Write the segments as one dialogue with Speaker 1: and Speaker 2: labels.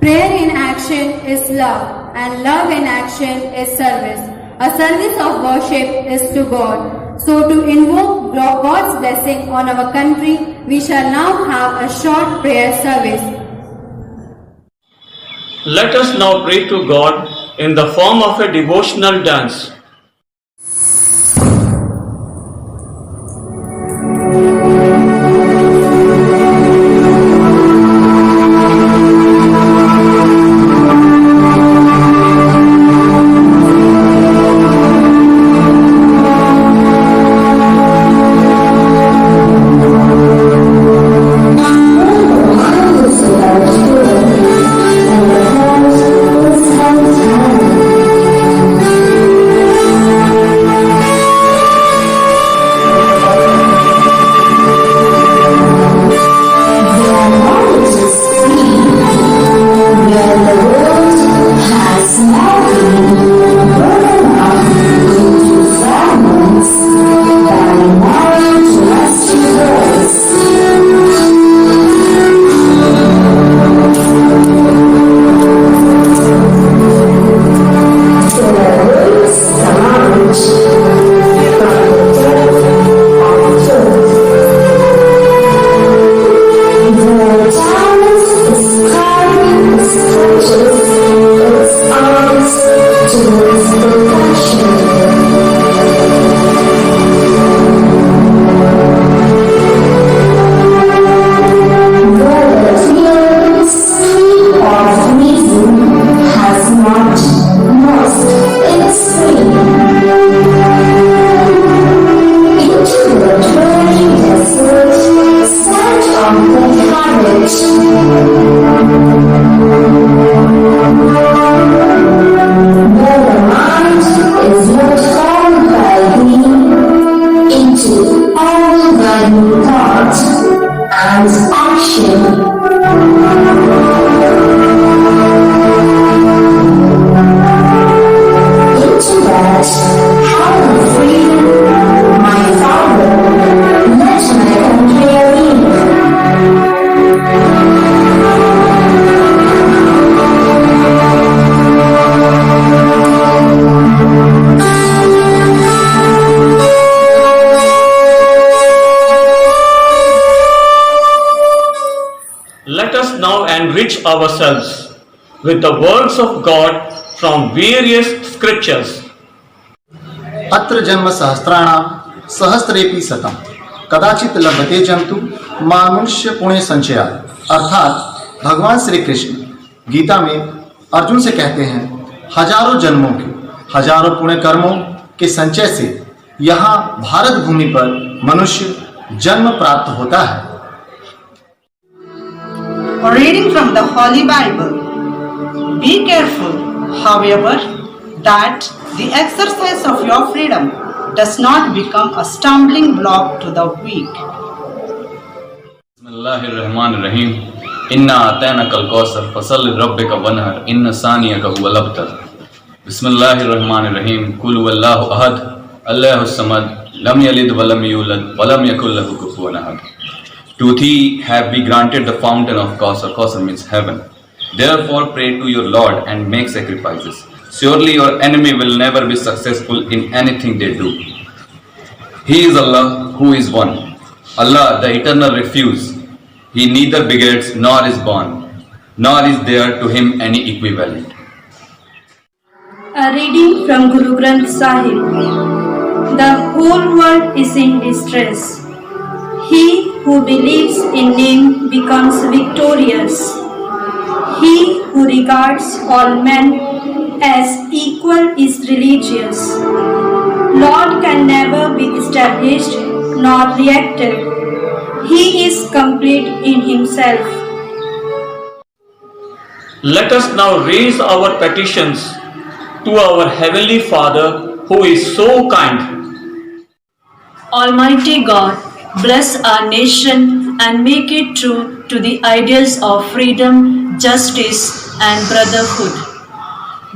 Speaker 1: Prayer in action is love, and love in action is service. A service of worship is to God. So to invoke God's blessing on our country, we shall now have a short prayer service.
Speaker 2: Let us now pray to God in the form of a devotional dance. Let us now enrich ourselves with the words of God from various scriptures.
Speaker 3: अत्र जन्म सहस्राणां सहस्रेपि शतम् कदाचित् लभते जंतु मानुष्य पुण्य संचया। अर्थात भगवान श्री कृष्ण गीता में अर्जुन से कहते हैं, हजारों जन्मों के हजारों पुण्य कर्मों के संचय से यहाँ भारत भूमि पर मनुष्य जन्म प्राप्त होता है।
Speaker 4: A reading from the Holy Bible. Be careful, however, that the exercise of your freedom does not become a stumbling block to the weak.
Speaker 5: Bismillahirrahmanirrahim. Inna atainakal kausar fasal rabbika wanhar inna saniyaka huwal abtar. Bismillahirrahmanirrahim. Qul huwallahu ahad, Allahus samad, lam yalid wa lam yulad wa lam yakul lahu kufuwan ahad. To thee have we granted the fountain of Kausar. Kausar means heaven. Therefore pray to your Lord and make sacrifices. Surely your enemy will never be successful in anything they do. He is Allah who is one, Allah the eternal refuge. He neither begets nor is born, nor is there to him any equivalent.
Speaker 6: A reading from Guru Granth Sahib. The whole world is in distress. He who believes in Name becomes victorious. He who regards all men as equal is religious. Lord can never be established nor reacted. He is complete in himself.
Speaker 2: Let us now raise our petitions to our Heavenly Father who is so kind.
Speaker 7: Almighty God, bless our nation and make it true to the ideals of freedom, justice, and brotherhood.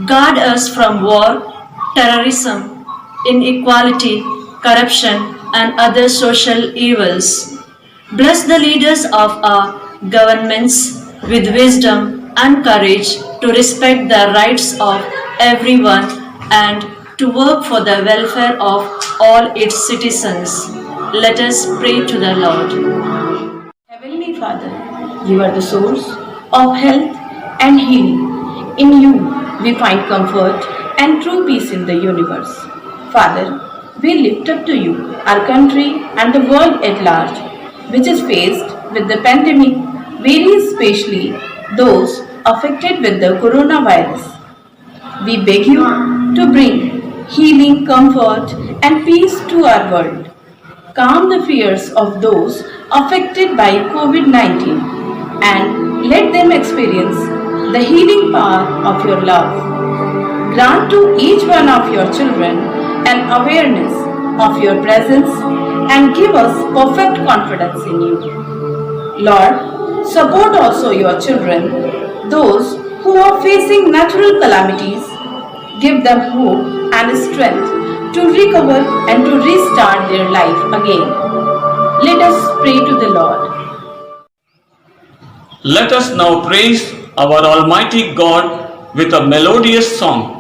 Speaker 7: Guard us from war, terrorism, inequality, corruption, and other social evils. Bless the leaders of our governments with wisdom and courage to respect the rights of everyone and to work for the welfare of all its citizens. Let us pray to the Lord.
Speaker 8: Heavenly Father, you are the source of health and healing. In you we find comfort and true peace in the universe. Father, we lift up to you our country and the world at large, which is faced with the pandemic, very especially those affected with the coronavirus. We beg you to bring healing, comfort, and peace to our world. Calm the fears of those affected by COVID-19 and let them experience the healing power of your love. Grant to each one of your children an awareness of your presence and give us perfect confidence in you. Lord, support also your children, those who are facing natural calamities. Give them hope and strength to recover and to restart their life again. Let us pray to the Lord.
Speaker 2: Let us now praise our Almighty God with a melodious song.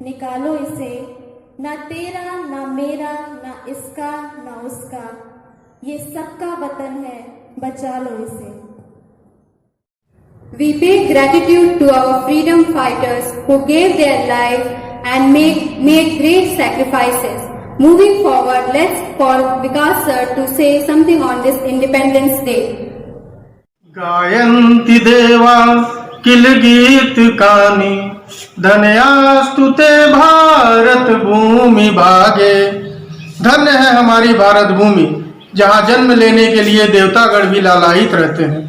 Speaker 1: निकालो इसे, ना तेरा ना मेरा ना इसका ना उसका, ये सबका वतन है, बचा लो इसे। We pay gratitude to our freedom fighters who gave their life and made great sacrifices. Moving forward, let's call Vikas sir to say something on this Independence Day.
Speaker 9: गायन्ति देवा किल गीत कानि, धन्यास्तुते भारत भूमि भागे। धन्य है हमारी भारत भूमि, जहाँ जन्म लेने के लिए देवतागण भी लालायित रहते हैं।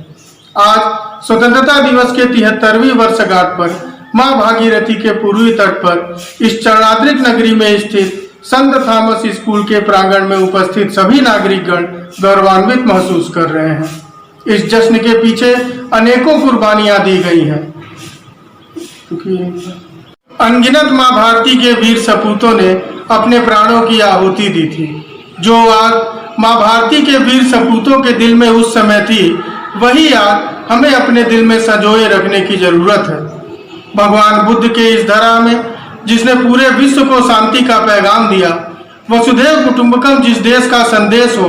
Speaker 9: आज स्वतंत्रता दिवस के 73वीं वर्षगांठ पर मां भागीरथी के पूर्वी तट पर इस चरणाद्रिक नगरी में स्थित संत थॉमस स्कूल के प्रांगण में उपस्थित सभी नागरिकगण गौरवान्वित महसूस कर रहे हैं। इस जश्न के पीछे अनेकों कुर्बानियां दी गई हैं। अनगिनत मां भारती के वीर सपूतों ने अपने प्राणों की आहुति दी थी। जो आग मां भारती के वीर सपूतों के दिल में उस समय थी, वही आग हमें अपने दिल में संजोए रखने की जरूरत है। भगवान बुद्ध के इस धरा में, जिसने पूरे विश्व को शांति का पैगाम दिया, वसुधैव कुटुंबकम जिस देश का संदेश हो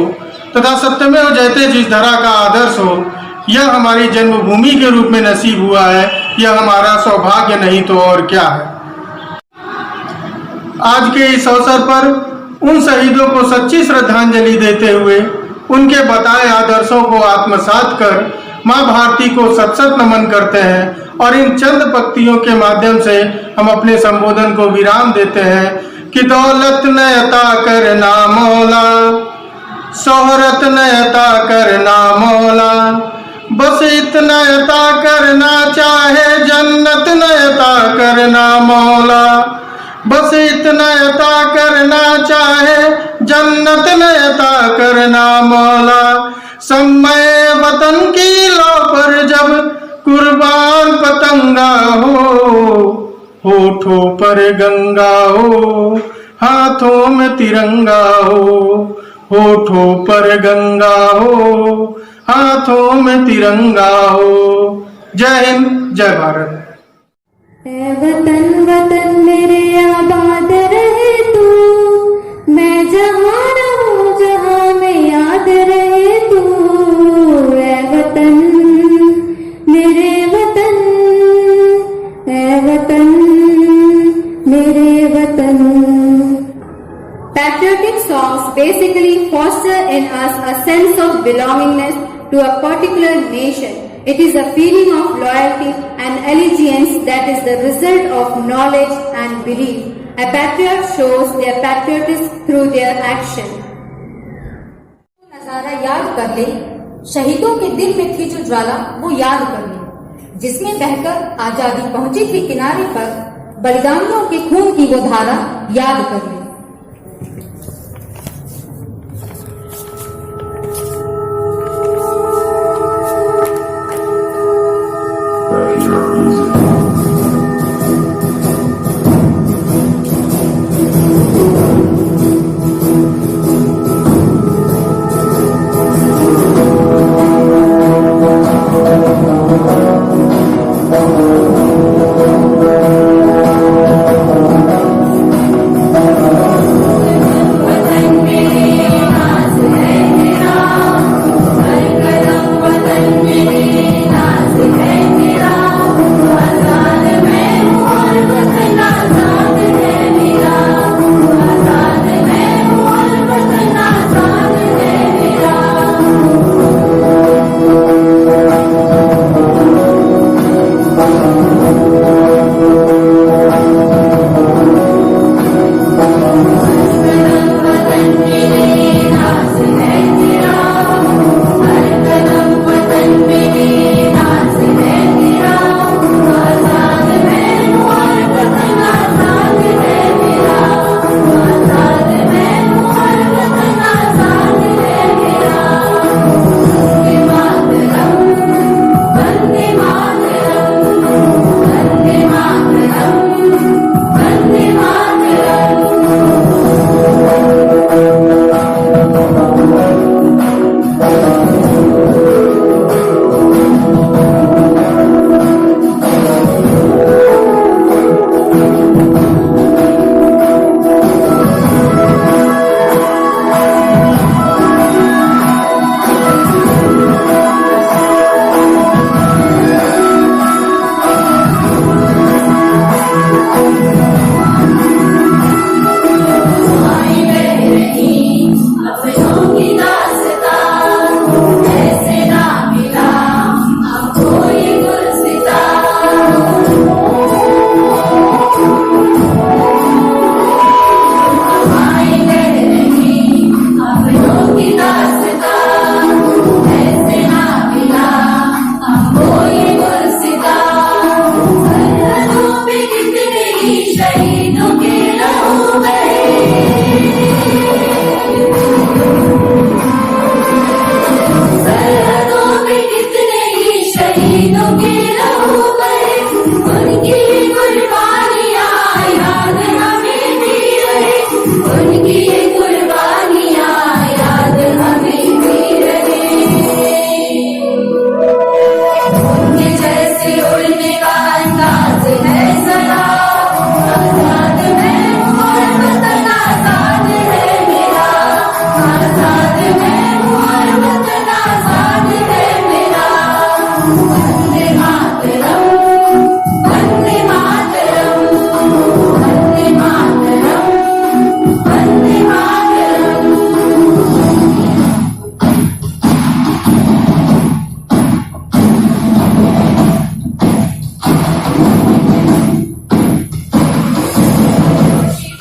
Speaker 9: तथा सत्यमेव जयते जिस धरा का आदर्श हो, यह हमारी जन्मभूमि के रूप में नसीब हुआ है। यह हमारा सौभाग्य नहीं तो और क्या है। आज के इस अवसर पर उन शहीदों को सच्ची श्रद्धांजलि देते हुए उनके बताए आदर्शों को आत्मसात कर मां भारती को सत सत नमन करते हैं और इन चंद पंक्तियों के माध्यम से हम अपने संबोधन को विराम देते हैं कि दौलत नयता करना मौला, शोहरत नयता करना मौला, बस इतना अता करना चाहे जन्नत नयता करना मौला, बस इतना अता करना चाहे जन्नत नयता करना मौला। समय वतन की लो पर जब कुर्बान पतंगा हो, होठों पर गंगा हो, हाथों में तिरंगा हो, होठों पर गंगा हो, हाथों में तिरंगा हो। जय हिंद, जय भारत।
Speaker 1: ऐ वतन वतन मेरे आबाद रहे तू, मैं जहाँ रहूं जहाँ में याद रहे तू। ऐ वतन मेरे वतन, ऐ वतन मेरे वतन। Patriotic songs basically foster in us a sense of belongingness to a particular nation. It is a feeling of loyalty and allegiance that is the result of knowledge and belief. A patriot shows their patriotism through their action.
Speaker 10: नजारा याद कर ले, शहीदों के दिल में थी जो ज्वाला वो याद कर ले, जिसमें बहकर आजादी पहुंची थी किनारे पर, बलिदानियों के खून की वो धारा याद कर ले।
Speaker 11: ही शहीदों के लहू बहे। सरहदों पे कितने ही शहीदों के लहू बहे, उनकी कुर्बानियां याद हमें भी रहे, उनकी कुर्बानियां याद हमें भी रहे। उनके जैसे उड़ने का अंदाज है सलाम, आजाद मैं हूँ और वतन आजाद है मेरा, आजाद मैं हूँ और वतन आजाद है मेरा। वंदे मातरम, वंदे मातरम, वंदे मातरम, वंदे मातरम।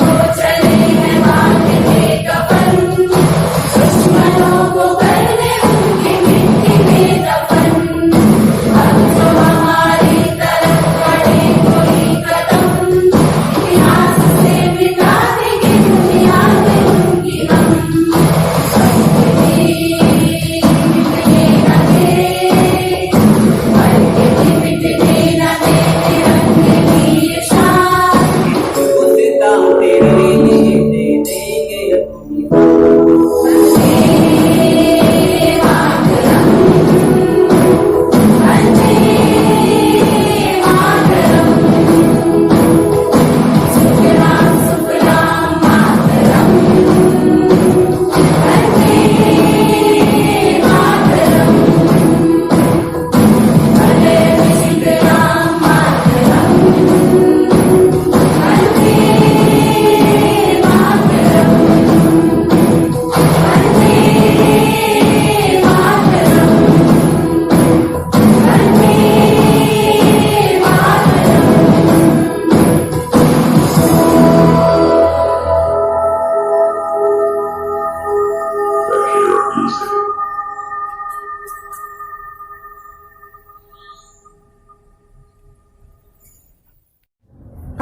Speaker 11: तो चले हैं मांगने कफन, दुश्मनों को करने उनकी मिट्टी में दफन। अब तो हमारी तरफ बढ़े कोई कदम, इतिहास से मिटा देंगे दुनिया में उनकी हम। मिटने न दे, बल्कि मिटने न दे तिरंगे की ये शान।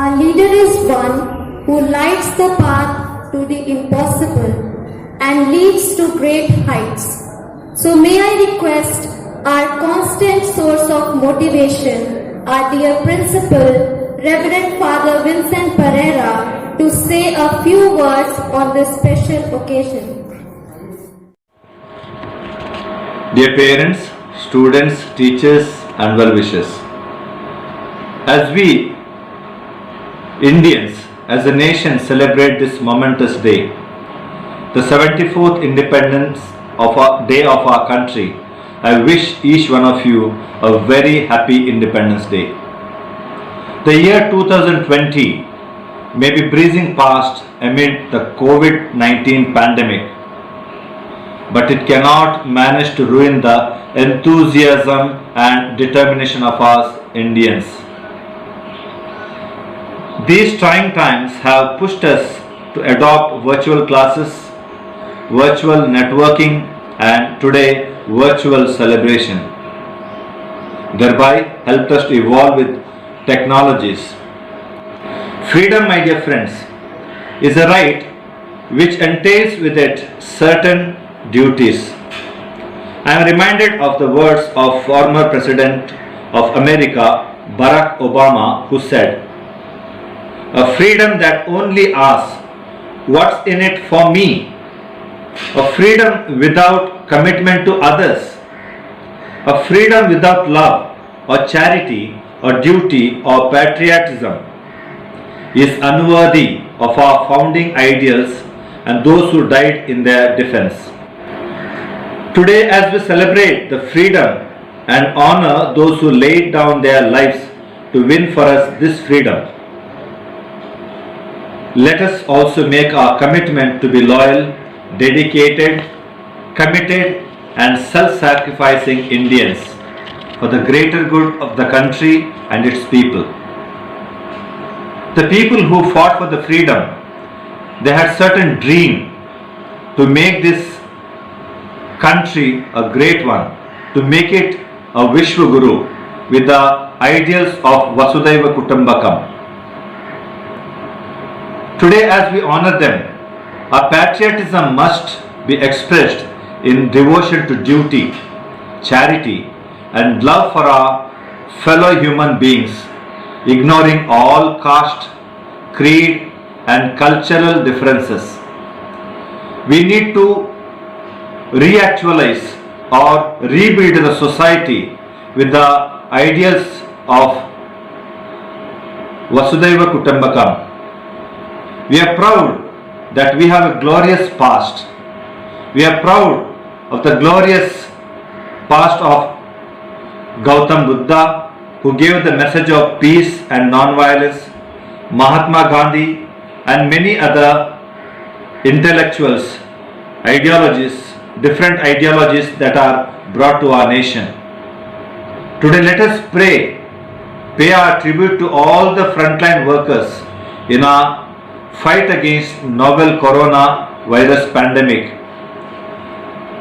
Speaker 1: Our leader is one who lights the path to the impossible and leads to great heights. So may I request our constant source of motivation, our dear principal, Reverend Father Vincent Pereira, to say a few words on this special occasion.
Speaker 12: Dear parents, students, teachers and well-wishers, as we Indians as a nation celebrate this momentous day, the 74th independence day of our country, I wish each one of you a very happy Independence Day. The year 2020 may be breezing past amid the COVID-19 pandemic, but it cannot manage to ruin the enthusiasm and determination of us Indians. These trying times have pushed us to adopt virtual classes, virtual networking and today virtual celebration. Thereby helped us to evolve with technologies. Freedom, my dear friends, is a right which entails with it certain duties. I am reminded of the words of former President of America, Barack Obama, who said, "A freedom that only asks, what's in it for me? A freedom without commitment to others. A freedom without love or charity or duty or patriotism is unworthy of our founding ideals and those who died in their defense." Today, as we celebrate the freedom and honor those who laid down their lives to win for us this freedom, let us also make our commitment to be loyal, dedicated, committed and self-sacrificing Indians for the greater good of the country and its people. The people who fought for the freedom, they had certain dream to make this country a great one, to make it a Vishwa Guru with the ideals of Vasudhaiva Kutumbakam. Today, as we honor them, our patriotism must be expressed in devotion to duty, charity, and love for our fellow human beings, ignoring all caste, creed, and cultural differences. We need to reactualize or rebuild the society with the ideals of Vasudhaiva Kutumbakam. We are proud that we have a glorious past. We are proud of the glorious past of Gautam Buddha, who gave the message of peace and non-violence, Mahatma Gandhi, and many other intellectuals, different ideologies that are brought to our nation. Today, let us pay our tribute to all the frontline workers in our fight against novel coronavirus pandemic.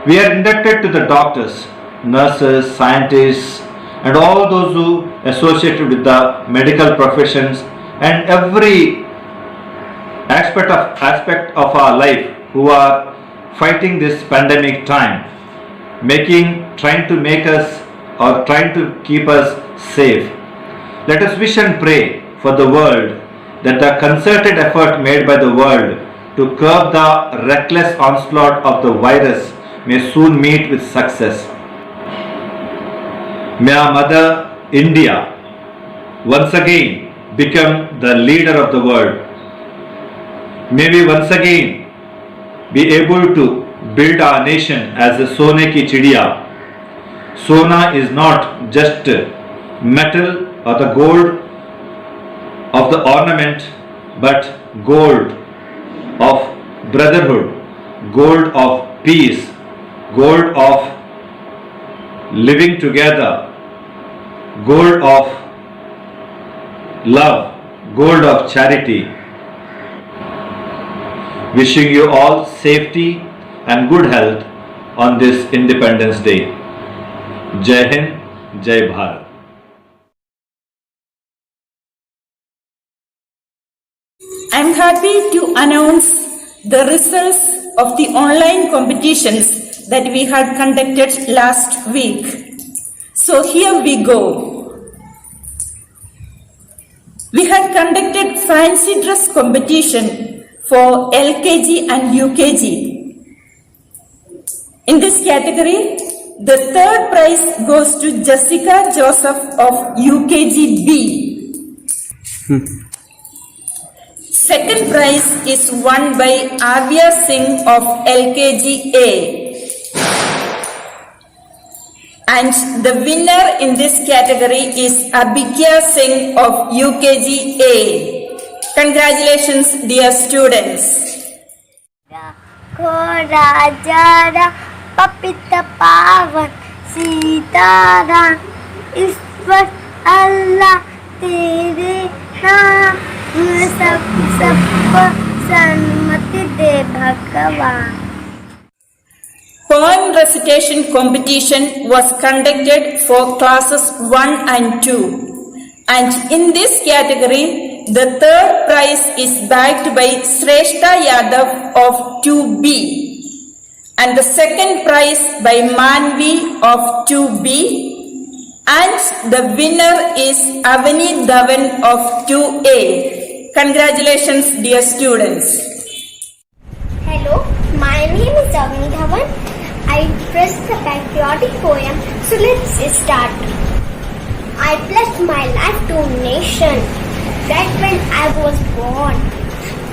Speaker 12: We are indebted to the doctors, nurses, scientists, and all those who associated with the medical professions and every aspect of our life who are fighting this pandemic time, trying to keep us safe. Let us wish and pray for the world that the concerted effort made by the world to curb the reckless onslaught of the virus may soon meet with success. May our Mother India once again become the leader of the world. May we once again be able to build our nation as a Sone ki Chidiya. Sona is not just metal or the gold of the ornament, but gold of brotherhood, gold of peace, gold of living together, gold of love, gold of charity. Wishing you all safety and good health on this Independence Day. Jai Hind, Jai Bharat.
Speaker 8: I am happy to announce the results of the online competitions that we had conducted last week. So here we go. We had conducted fancy dress competition for LKG and UKG. In this category, the third prize goes to Jessica Joseph of UKG B. Second prize is won by Avya Singh of LKG A. And the winner in this category is Abhigya Singh of UKG A. Congratulations, dear students.
Speaker 13: Raja Papita Pavan Sitaram Ishwar Allah Tere Naam Sab Sanmati De Bhagavan.
Speaker 8: Poem recitation competition was conducted for classes 1 and 2. And in this category, the third prize is bagged by Shrestha Yadav of 2B. And the second prize by Manvi of 2B. And the winner is Avani Dhawan of 2A. Congratulations, dear students.
Speaker 13: Hello, my name is Avani Dhawan. I pressed the patriotic poem, so let's start. I pledged my life to nation, that when I was born.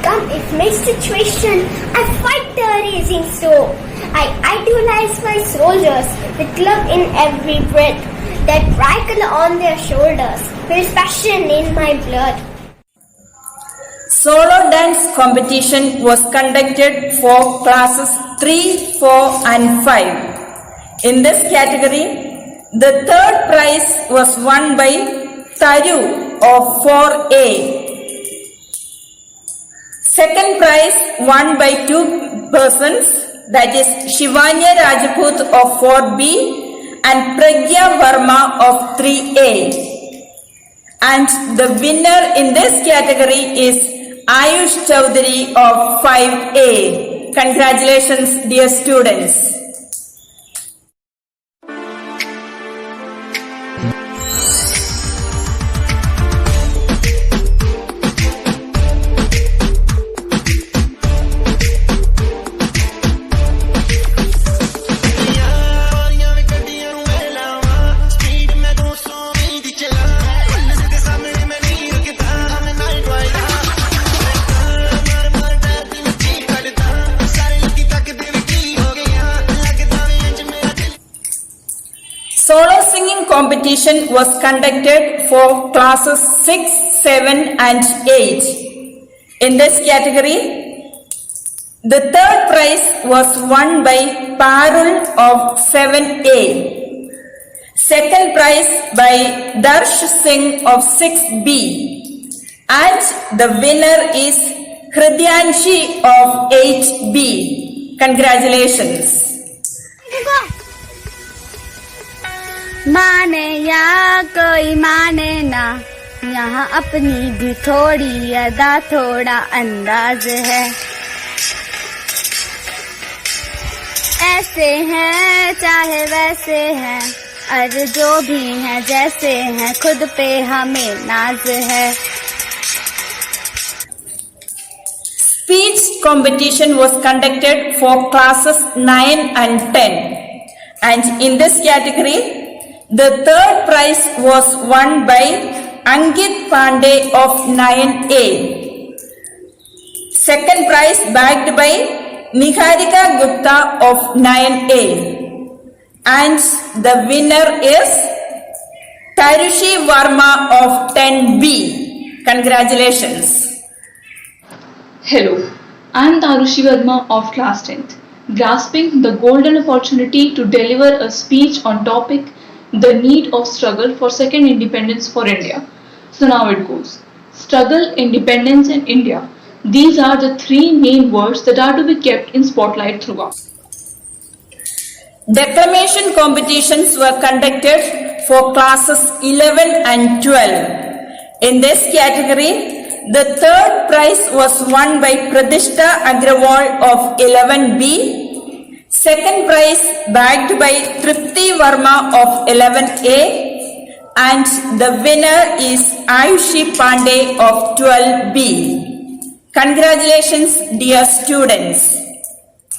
Speaker 13: Come if my situation, I fight the raging soul. I idolize my soldiers with love in every breath. That rifle on their shoulders, there's passion in my blood.
Speaker 8: Solo dance competition was conducted for classes 3, 4 and 5. In this category, the third prize was won by Taru of 4A. Second prize won by 2 persons, that is Shivanya Rajput of 4B and Pragya Verma of 3A. And the winner in this category is Ayush Chaudhary of 5A. Congratulations, dear students. Solo singing competition was conducted for classes 6, 7 and 8. In this category, the third prize was won by Parul of 7A. Second prize by Darsh Singh of 6B. And the winner is Hridyanshi of 8B. Congratulations.
Speaker 13: माने या कोई माने ना, यहाँ अपनी भी थोड़ी अदा थोड़ा अंदाज है। ऐसे हैं चाहे वैसे हैं, और जो भी हैं जैसे हैं, खुद पे हमें नाज है।
Speaker 8: Speech competition was conducted for classes 9 and 10. And in this category, the third prize was won by Ankit Pandey of 9A. Second prize bagged by Niharika Gupta of 9A. And the winner is Tarushi Varma of 10B. Congratulations.
Speaker 14: Hello, I am Tarushi Varma of class 10th, grasping the golden opportunity to deliver a speech on topic the need of struggle for second independence for India. So now it goes. Struggle, independence and India. These are the three main words that are to be kept in spotlight throughout.
Speaker 8: Declamation competitions were conducted for classes 11 and 12. In this category, the third prize was won by Pradishta Agrawal of 11B. Second prize bagged by Tripti Varma of 11A. And the winner is Ayushi Pandey of 12B. Congratulations, dear students.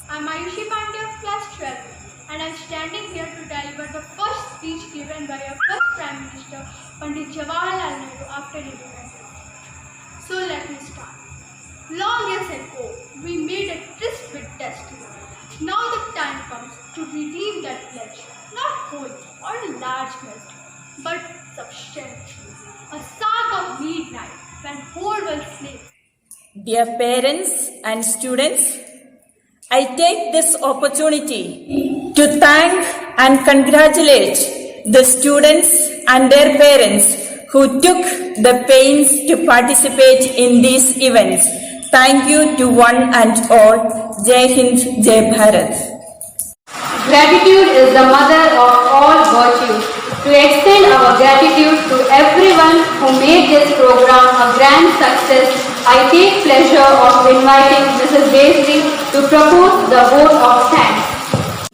Speaker 15: I'm Ayushi Pandey of class 12 and I'm standing here to deliver the first speech given by our first Prime Minister, Pandit Jawaharlal Nehru after independence. So let me start. Long years ago, we made a tryst with destiny. Now the time comes to redeem that pledge, not gold or a large wealth, but substantial. A saga of midnight when whole world sleeps.
Speaker 8: Dear parents and students, I take this opportunity to thank and congratulate the students and their parents who took the pains to participate in these events. Thank you to one and all. Jai Hind, Jai Bharat.
Speaker 1: Gratitude is the mother of all virtues. To extend our gratitude to everyone who made this program a grand success, I take pleasure of inviting Mrs. Desi to propose the vote of thanks.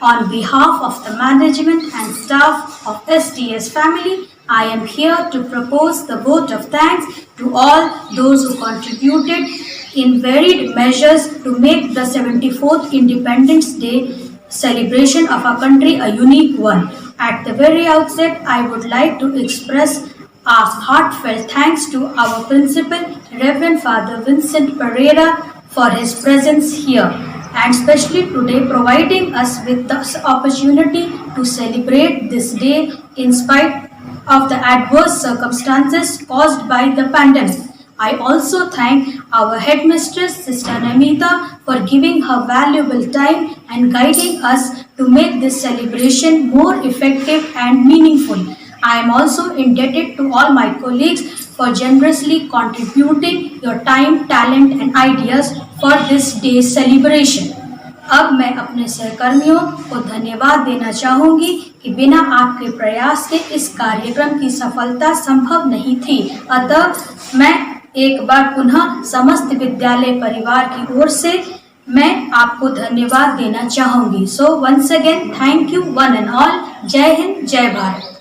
Speaker 6: On behalf of the management and staff of STS family, I am here to propose the vote of thanks to all those who contributed in varied measures to make the 74th Independence Day celebration of our country a unique one. At the very outset, I would like to express our heartfelt thanks to our principal, Reverend Father Vincent Pereira, for his presence here, and especially today providing us with the opportunity to celebrate this day in spite of the adverse circumstances caused by the pandemic. I also thank our headmistress, Sister Namita, for giving her valuable time and guiding us to make this celebration more effective and meaningful. I am also indebted to all my colleagues for generously contributing your time, talent and ideas for this day's celebration. अब मैं अपने सहकर्मियों को धन्यवाद देना चाहूँगी कि बिना आपके प्रयास के इस कार्यक्रम की सफलता संभव नहीं थी। अतः मैं एक बार पुनः समस्त विद्यालय परिवार की ओर से मैं आपको धन्यवाद देना चाहूंगी। So once again thank you one and all. जय हिंद, जय भारत।